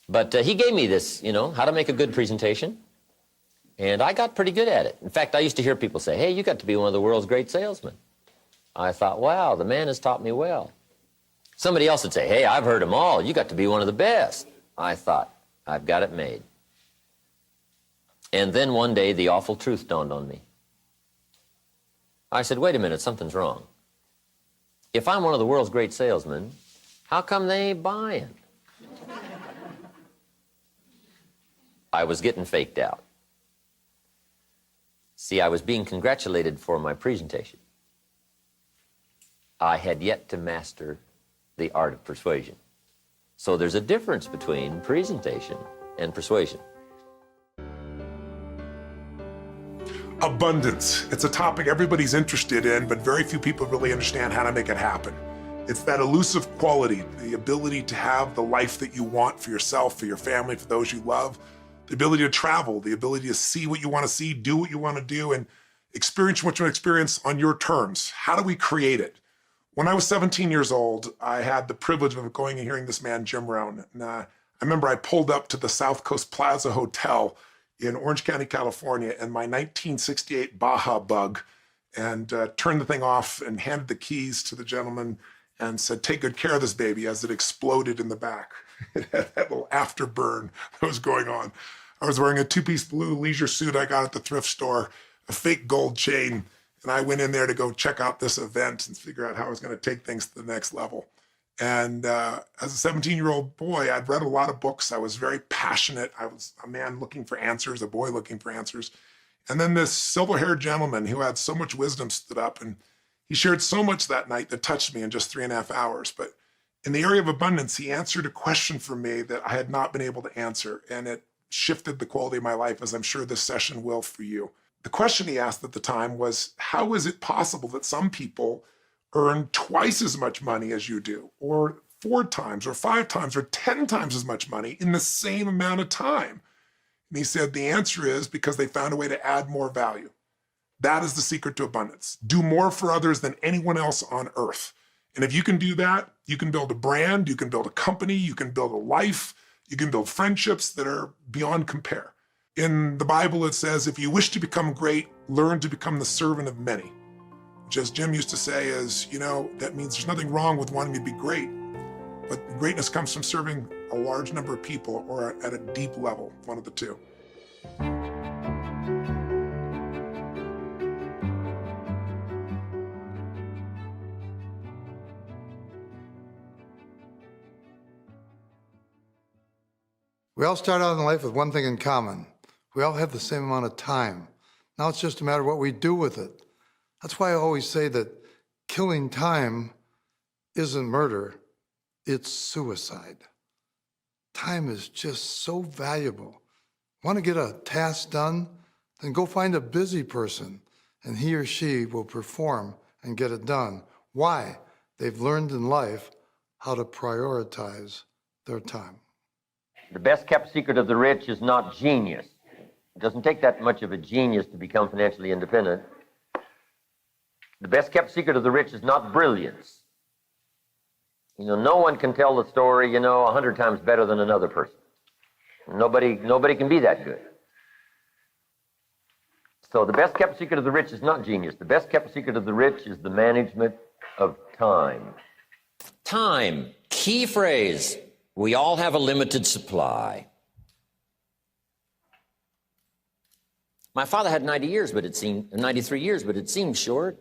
But he gave me this, you know, how to make a good presentation. And I got pretty good at it. In fact, I used to hear people say, hey, you got to be one of the world's great salesmen. I thought, wow, the man has taught me well. Somebody else would say, hey, I've heard them all. You got to be one of the best. I thought, I've got it made. And then one day, the awful truth dawned on me. I said, wait a minute, something's wrong. If I'm one of the world's great salesmen, how come they ain't buying? I was getting faked out. See, I was being congratulated for my presentation. I had yet to master the art of persuasion. So there's a difference between presentation and persuasion. Abundance. It's a topic everybody's interested in, but very few people really understand how to make it happen. It's that elusive quality, the ability to have the life that you want for yourself, for your family, for those you love, the ability to travel, the ability to see what you want to see, do what you want to do, and experience what you want to experience on your terms. How do we create it? When I was 17 years old, I had the privilege of going and hearing this man, Jim Rohn. And I remember I pulled up to the South Coast Plaza Hotel in Orange County, California, in my 1968 Baja Bug, and turned the thing off and handed the keys to the gentleman and said, take good care of this baby, as it exploded in the back. It had that little afterburn that was going on. I was wearing a two-piece blue leisure suit I got at the thrift store, a fake gold chain, and I went in there to go check out this event and figure out how I was going to take things to the next level. And as a 17-year-old boy, I'd read a lot of books. I was very passionate. I was a man looking for answers, a boy looking for answers. And then this silver-haired gentleman who had so much wisdom stood up, and he shared so much that night that touched me in just 3.5 hours. But in the area of abundance, he answered a question for me that I had not been able to answer, and it shifted the quality of my life, as I'm sure this session will for you. The question he asked at the time was, how is it possible that some people earn twice as much money as you do, or 4 times, or 5 times, or 10 times as much money in the same amount of time? And he said, the answer is because they found a way to add more value. That is the secret to abundance. Do more for others than anyone else on earth. And if you can do that, you can build a brand, you can build a company, you can build a life, you can build friendships that are beyond compare. In the Bible, it says, if you wish to become great, learn to become the servant of many. Which, as Jim used to say, is, that means there's nothing wrong with wanting to be great, but greatness comes from serving a large number of people or at a deep level, one of the two. We all start out in life with one thing in common. We all have the same amount of time. Now it's just a matter of what we do with it. That's why I always say that killing time isn't murder, it's suicide. Time is just so valuable. Want to get a task done? Then go find a busy person, and he or she will perform and get it done. Why? They've learned in life how to prioritize their time. The best kept secret of the rich is not genius. It doesn't take that much of a genius to become financially independent. The best kept secret of the rich is not brilliance. No one can tell the story, 100 times better than another person. Nobody can be that good. So the best kept secret of the rich is not genius. The best kept secret of the rich is the management of time. Time, key phrase. We all have a limited supply. My father had 93 years, but it seemed short.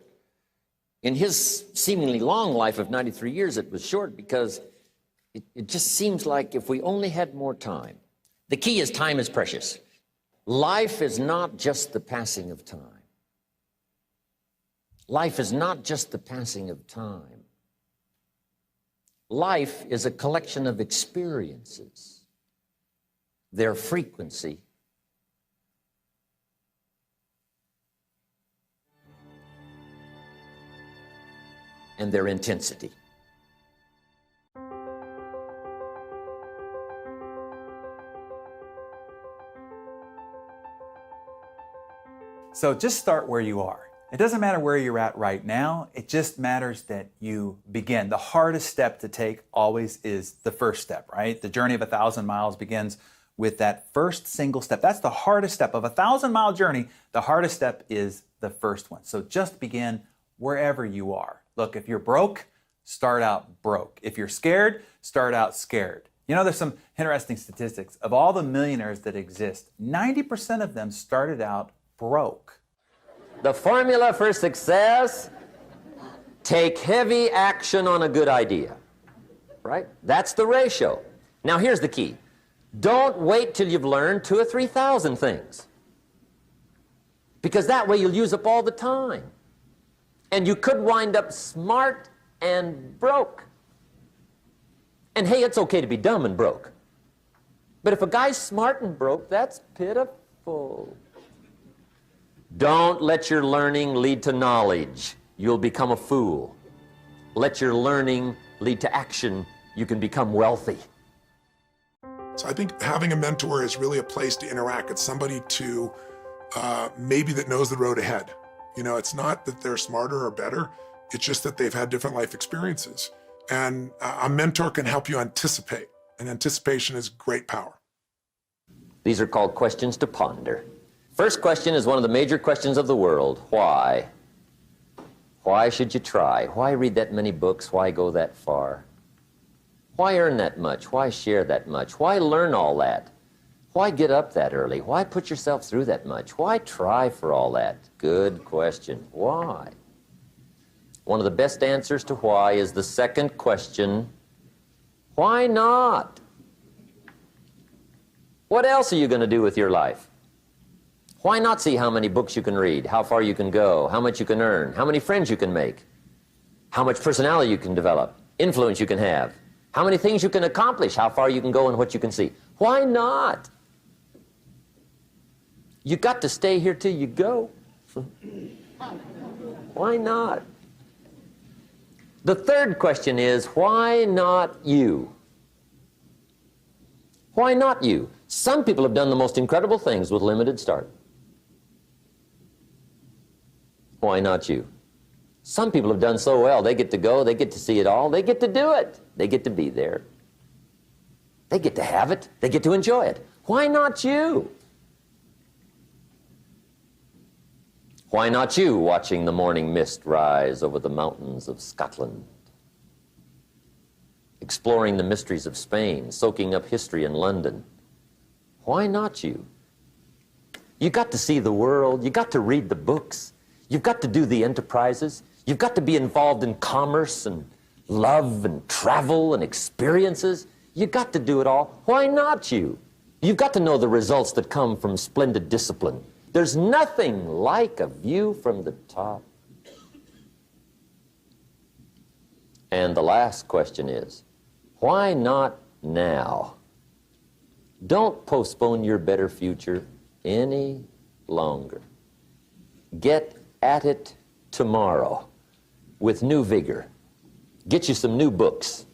In his seemingly long life of 93 years, it was short because it just seems like if we only had more time. The key is time is precious. Life is not just the passing of time. Life is not just the passing of time. Life is a collection of experiences, their frequency, and their intensity. So just start where you are. It doesn't matter where you're at right now, it just matters that you begin. The hardest step to take always is the first step, right? The journey of 1,000 miles begins with that first single step. That's the hardest step of a 1,000-mile journey. The hardest step is the first one. So just begin wherever you are. Look, if you're broke, start out broke. If you're scared, start out scared. There's some interesting statistics. Of all the millionaires that exist, 90% of them started out broke. The formula for success, take heavy action on a good idea, right? That's the ratio. Now here's the key. Don't wait till you've learned 2,000 or 3,000 things, because that way you'll use up all the time. And you could wind up smart and broke. And hey, it's okay to be dumb and broke. But if a guy's smart and broke, that's pitiful. Don't let your learning lead to knowledge. You'll become a fool. Let your learning lead to action. You can become wealthy. So I think having a mentor is really a place to interact. It's somebody to maybe that knows the road ahead. It's not that they're smarter or better. It's just that they've had different life experiences. And a mentor can help you anticipate. And anticipation is great power. These are called questions to ponder. First question is one of the major questions of the world. Why? Why should you try? Why read that many books? Why go that far? Why earn that much? Why share that much? Why learn all that? Why get up that early? Why put yourself through that much? Why try for all that? Good question. Why? One of the best answers to why is the second question. Why not? What else are you going to do with your life? Why not see how many books you can read, how far you can go, how much you can earn, how many friends you can make, how much personality you can develop, influence you can have, how many things you can accomplish, how far you can go, and what you can see? Why not? You got to stay here till you go. Why not? The third question is, why not you? Why not you? Some people have done the most incredible things with limited start. Why not you? Some people have done so well, they get to go, they get to see it all, they get to do it, they get to be there. They get to have it, they get to enjoy it. Why not you? Why not you watching the morning mist rise over the mountains of Scotland? Exploring the mysteries of Spain, soaking up history in London. Why not you? You got to see the world, you got to read the books, you've got to do the enterprises, you've got to be involved in commerce and love and travel and experiences. You got to do it all. Why not you? You've got to know the results that come from splendid discipline. There's nothing like a view from the top. And the last question is, why not now? Don't postpone your better future any longer. Get at it tomorrow with new vigor. Get you some new books.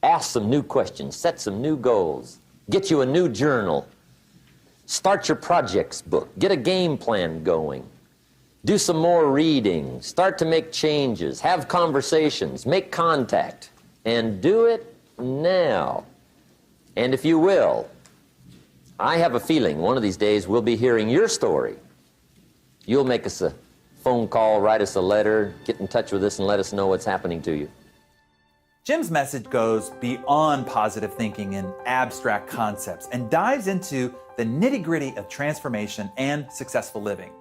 Ask some new questions. Set some new goals. Get you a new journal. Start your projects book. Get a game plan going. Do some more reading. Start to make changes. Have conversations. Make contact. And do it now. And if you will, I have a feeling one of these days we'll be hearing your story. You'll make us a phone call, write us a letter, get in touch with us and let us know what's happening to you. Jim's message goes beyond positive thinking and abstract concepts and dives into the nitty-gritty of transformation and successful living.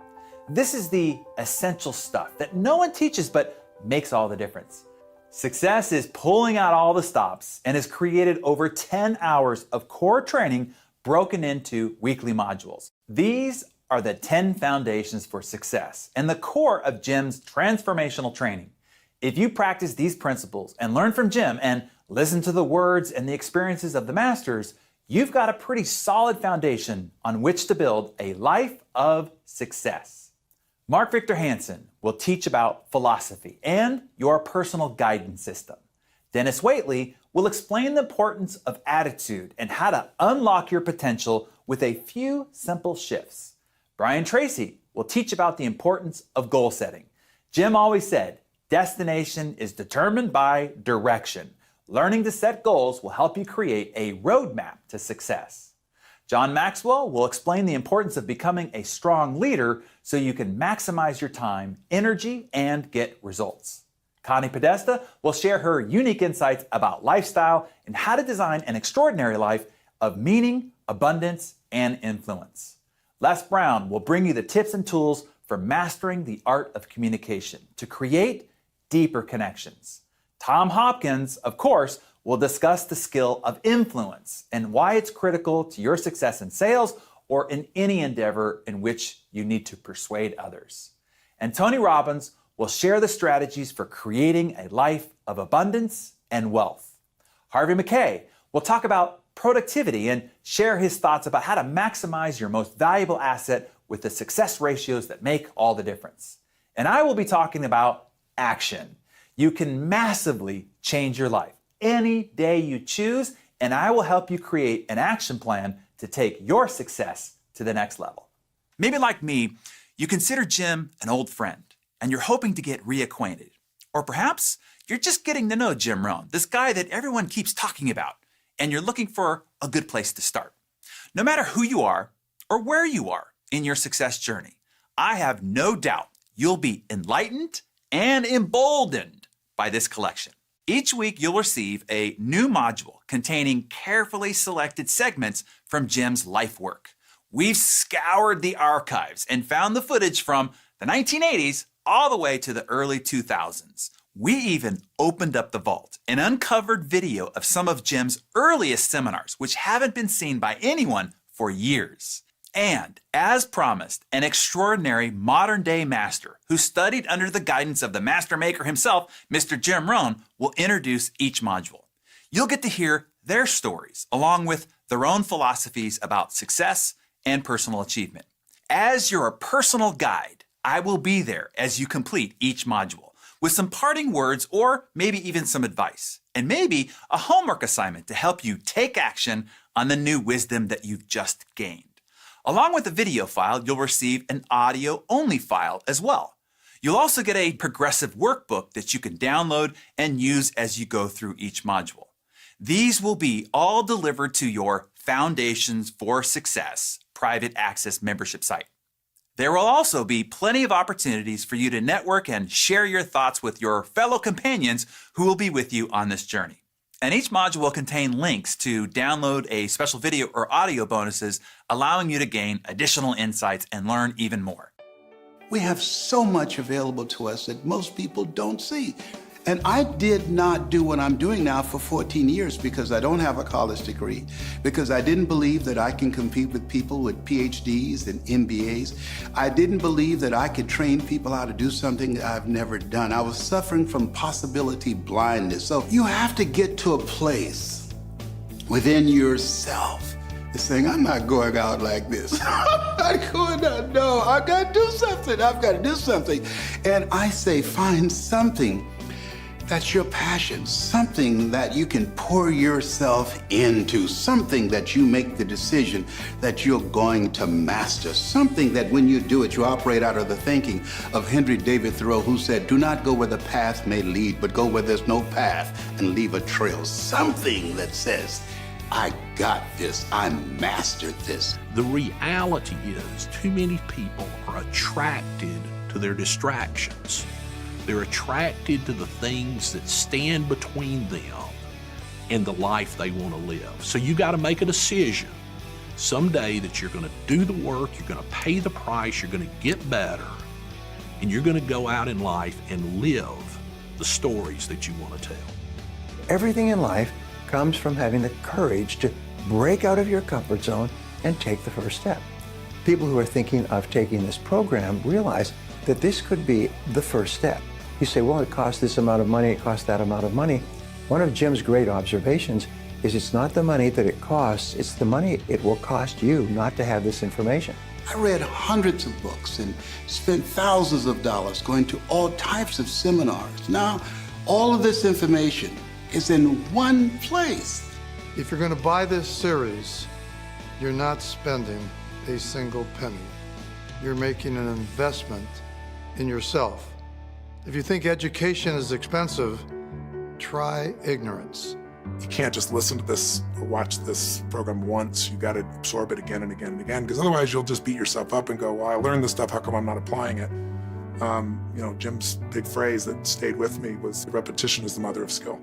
This is the essential stuff that no one teaches but makes all the difference. Success is pulling out all the stops and has created over 10 hours of core training broken into weekly modules. These are the 10 foundations for success and the core of Jim's transformational training. If you practice these principles and learn from Jim and listen to the words and the experiences of the masters, you've got a pretty solid foundation on which to build a life of success. Mark Victor Hansen will teach about philosophy and your personal guidance system. Dennis Waitley will explain the importance of attitude and how to unlock your potential with a few simple shifts. Brian Tracy will teach about the importance of goal setting. Jim always said, destination is determined by direction. Learning to set goals will help you create a roadmap to success. John Maxwell will explain the importance of becoming a strong leader so you can maximize your time, energy, and get results. Connie Podesta will share her unique insights about lifestyle and how to design an extraordinary life of meaning, abundance, and influence. Les Brown will bring you the tips and tools for mastering the art of communication to create deeper connections. Tom Hopkins, of course, will discuss the skill of influence and why it's critical to your success in sales or in any endeavor in which you need to persuade others. And Tony Robbins will share the strategies for creating a life of abundance and wealth. Harvey McKay will talk about productivity and share his thoughts about how to maximize your most valuable asset with the success ratios that make all the difference. And I will be talking about action. You can massively change your life any day you choose, and I will help you create an action plan to take your success to the next level. Maybe like me, you consider Jim an old friend, and you're hoping to get reacquainted. Or perhaps you're just getting to know Jim Rohn, this guy that everyone keeps talking about, and you're looking for a good place to start. No matter who you are or where you are in your success journey, I have no doubt you'll be enlightened and emboldened by this collection. Each week, you'll receive a new module containing carefully selected segments from Jim's life work. We've scoured the archives and found the footage from the 1980s all the way to the early 2000s. We even opened up the vault and uncovered video of some of Jim's earliest seminars, which haven't been seen by anyone for years. And, as promised, an extraordinary modern-day master who studied under the guidance of the master maker himself, Mr. Jim Rohn, will introduce each module. You'll get to hear their stories, along with their own philosophies about success and personal achievement. As your personal guide, I will be there as you complete each module, with some parting words or maybe even some advice, and maybe a homework assignment to help you take action on the new wisdom that you've just gained. Along with the video file, you'll receive an audio-only file as well. You'll also get a progressive workbook that you can download and use as you go through each module. These will be all delivered to your Foundations for Success private access membership site. There will also be plenty of opportunities for you to network and share your thoughts with your fellow companions who will be with you on this journey. And each module will contain links to download a special video or audio bonuses, allowing you to gain additional insights and learn even more. We have so much available to us that most people don't see. And I did not do what I'm doing now for 14 years because I don't have a college degree, because I didn't believe that I can compete with people with PhDs and MBAs. I didn't believe that I could train people how to do something that I've never done. I was suffering from possibility blindness. So you have to get to a place within yourself that's saying, I'm not going out like this. I'm not going out. No, I've got to do something. I've got to do something. And I say, find something that's your passion, something that you can pour yourself into, something that you make the decision that you're going to master, something that when you do it, you operate out of the thinking of Henry David Thoreau, who said, do not go where the path may lead, but go where there's no path and leave a trail. Something that says, I got this, I mastered this. The reality is too many people are attracted to their distractions. They're attracted to the things that stand between them and the life they want to live. So you got to make a decision someday that you're going to do the work, you're going to pay the price, you're going to get better, and you're going to go out in life and live the stories that you want to tell. Everything in life comes from having the courage to break out of your comfort zone and take the first step. People who are thinking of taking this program realize that this could be the first step. You say, well, it costs this amount of money, it costs that amount of money. One of Jim's great observations is it's not the money that it costs, it's the money it will cost you not to have this information. I read hundreds of books and spent thousands of dollars going to all types of seminars. Now, all of this information is in one place. If you're going to buy this series, you're not spending a single penny. You're making an investment in yourself. If you think education is expensive, try ignorance. You can't just listen to this or watch this program once. You got to absorb it again and again and again, because otherwise you'll just beat yourself up and go, well, I learned this stuff, how come I'm not applying it? Jim's big phrase that stayed with me was repetition is the mother of skill.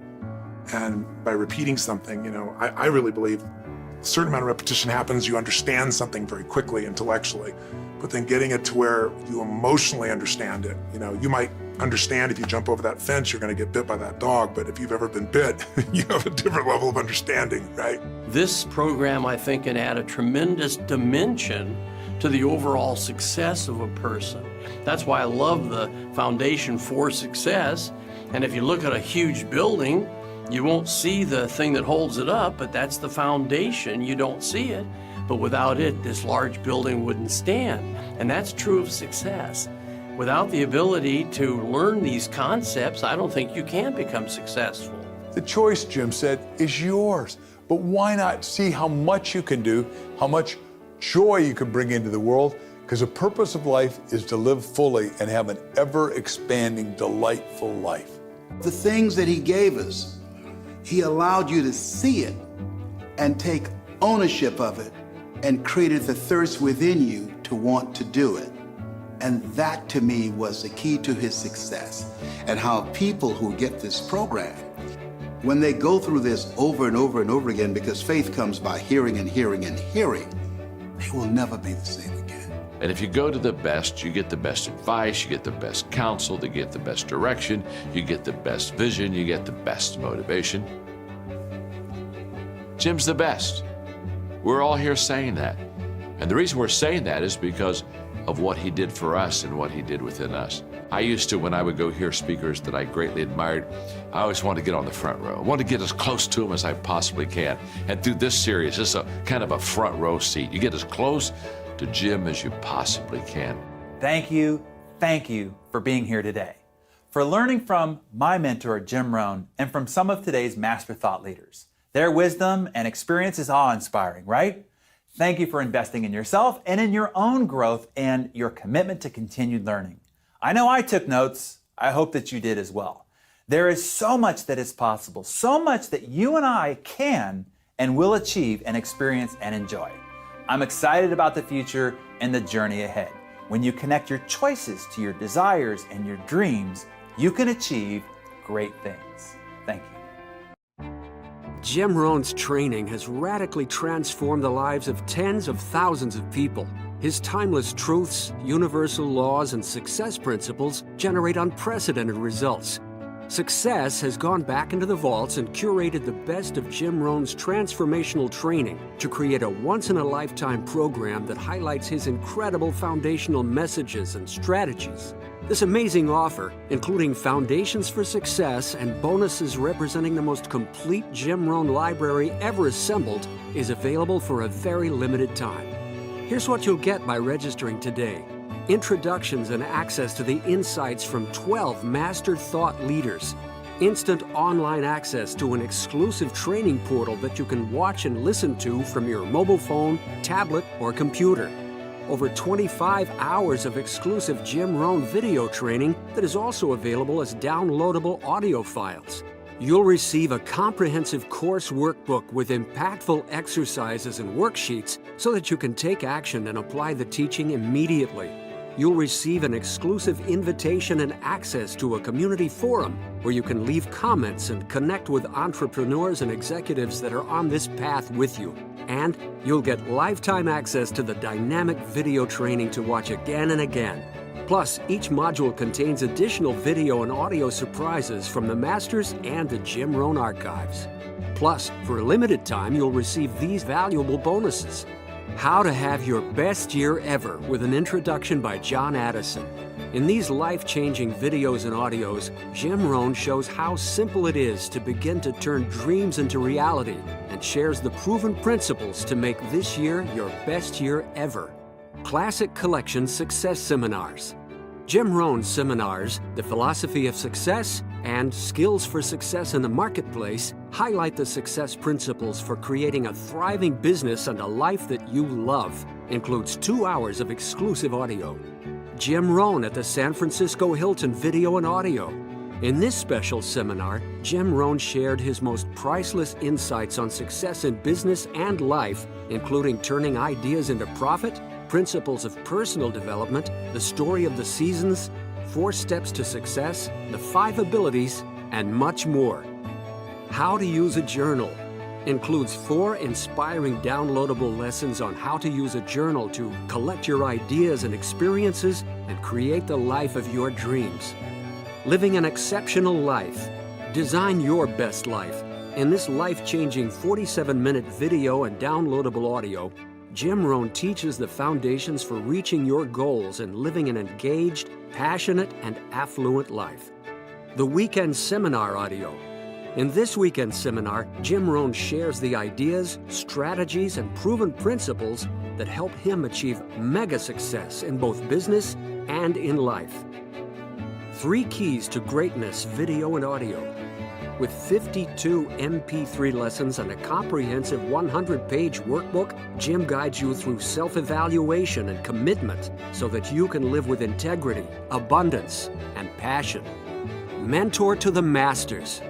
And by repeating something, I really believe a certain amount of repetition happens, you understand something very quickly intellectually, but then getting it to where you emotionally understand it. You might understand if you jump over that fence, you're going to get bit by that dog, but if you've ever been bit, you have a different level of understanding, right? This program, I think, can add a tremendous dimension to the overall success of a person. That's why I love the Foundation for Success. And if you look at a huge building, you won't see the thing that holds it up, but that's the foundation. You don't see it, but without it, this large building wouldn't stand. And that's true of success. Without the ability to learn these concepts, I don't think you can become successful. The choice, Jim said, is yours. But why not see how much you can do, how much joy you can bring into the world? Because the purpose of life is to live fully and have an ever-expanding, delightful life. The things that he gave us, he allowed you to see it and take ownership of it and created the thirst within you to want to do it. And that, to me, was the key to his success. And how people who get this program, when they go through this over and over and over again, because faith comes by hearing and hearing and hearing, they will never be the same again. And if you go to the best, you get the best advice, you get the best counsel, you get the best direction, you get the best vision, you get the best motivation. Jim's the best. We're all here saying that. And the reason we're saying that is because of what he did for us and what he did within us. I used to, when I would go hear speakers that I greatly admired, I always wanted to get on the front row. I wanted to get as close to them as I possibly can. And through this series, it's a kind of a front row seat. You get as close to Jim as you possibly can. Thank you for being here today, for learning from my mentor, Jim Rohn, and from some of today's master thought leaders. Their wisdom and experience is awe-inspiring, right? Thank you for investing in yourself and in your own growth and your commitment to continued learning. I know I took notes. I hope that you did as well. There is so much that is possible, so much that you and I can and will achieve and experience and enjoy. I'm excited about the future and the journey ahead. When you connect your choices to your desires and your dreams, you can achieve great things. Thank you. Jim Rohn's training has radically transformed the lives of tens of thousands of people. His timeless truths, universal laws, and success principles generate unprecedented results. Success has gone back into the vaults and curated the best of Jim Rohn's transformational training to create a once-in-a-lifetime program that highlights his incredible foundational messages and strategies. This amazing offer, including Foundations for Success and bonuses representing the most complete Jim Rohn library ever assembled, is available for a very limited time. Here's what you'll get by registering today. Introductions and access to the insights from 12 master thought leaders. Instant online access to an exclusive training portal that you can watch and listen to from your mobile phone, tablet, or computer. Over 25 hours of exclusive Jim Rohn video training that is also available as downloadable audio files. You'll receive a comprehensive course workbook with impactful exercises and worksheets so that you can take action and apply the teaching immediately. You'll receive an exclusive invitation and access to a community forum where you can leave comments and connect with entrepreneurs and executives that are on this path with you. And you'll get lifetime access to the dynamic video training to watch again and again. Plus, each module contains additional video and audio surprises from the masters and the Jim Rohn archives. Plus, for a limited time, you'll receive these valuable bonuses. How to Have Your Best Year Ever with an introduction by John Addison. In these life-changing videos and audios, Jim Rohn shows how simple it is to begin to turn dreams into reality and shares the proven principles to make this year your best year ever. Classic Collection Success Seminars. Jim Rohn's seminars, The Philosophy of Success and Skills for Success in the Marketplace, highlight the success principles for creating a thriving business and a life that you love. Includes 2 hours of exclusive audio. Jim Rohn at the San Francisco Hilton video and audio. In this special seminar, Jim Rohn shared his most priceless insights on success in business and life, including turning ideas into profit, principles of personal development, the story of the seasons, 4 steps to success, the 5 abilities, and much more. How to Use a Journal includes 4 inspiring downloadable lessons on how to use a journal to collect your ideas and experiences and create the life of your dreams. Living an Exceptional Life. Design your best life. In this life-changing 47-minute video and downloadable audio, Jim Rohn teaches the foundations for reaching your goals and living an engaged, passionate, and affluent life. The Weekend Seminar audio. In this weekend seminar, Jim Rohn shares the ideas, strategies, and proven principles that help him achieve mega success in both business and in life. 3 Keys to Greatness video and audio. With 52 MP3 lessons and a comprehensive 100-page workbook, Jim guides you through self-evaluation and commitment so that you can live with integrity, abundance, and passion. Mentor to the Masters.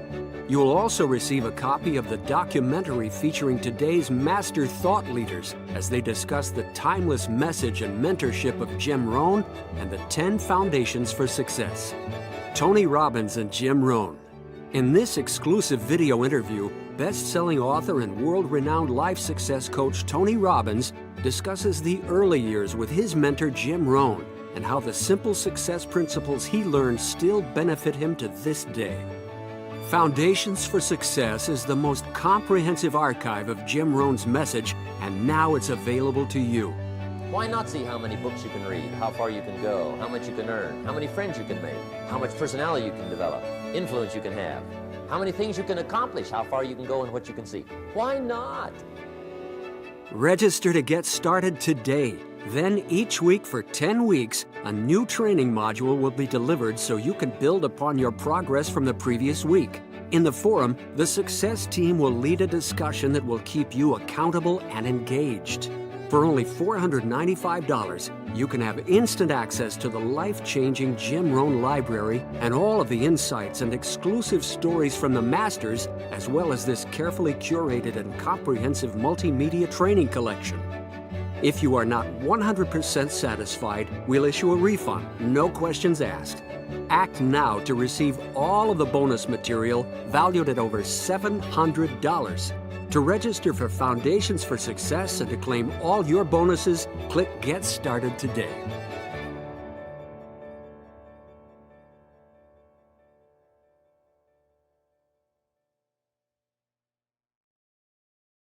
You will also receive a copy of the documentary featuring today's master thought leaders as they discuss the timeless message and mentorship of Jim Rohn and the 10 Foundations for Success. Tony Robbins and Jim Rohn. In this exclusive video interview, best-selling author and world-renowned life success coach Tony Robbins discusses the early years with his mentor Jim Rohn and how the simple success principles he learned still benefit him to this day. Foundations for Success is the most comprehensive archive of Jim Rohn's message, and now it's available to you. Why not see how many books you can read, how far you can go, how much you can earn, how many friends you can make, how much personality you can develop, influence you can have, how many things you can accomplish, how far you can go, and what you can see? Why not? Register to get started today. Then each week for 10 weeks, a new training module will be delivered so you can build upon your progress from the previous week. In the forum, the success team will lead a discussion that will keep you accountable and engaged. For only $495, you can have instant access to the life-changing Jim Rohn library and all of the insights and exclusive stories from the masters, as well as this carefully curated and comprehensive multimedia training collection. If you are not 100% satisfied, we'll issue a refund, no questions asked. Act now to receive all of the bonus material valued at over $700. To register for Foundations for Success and to claim all your bonuses, click Get Started today.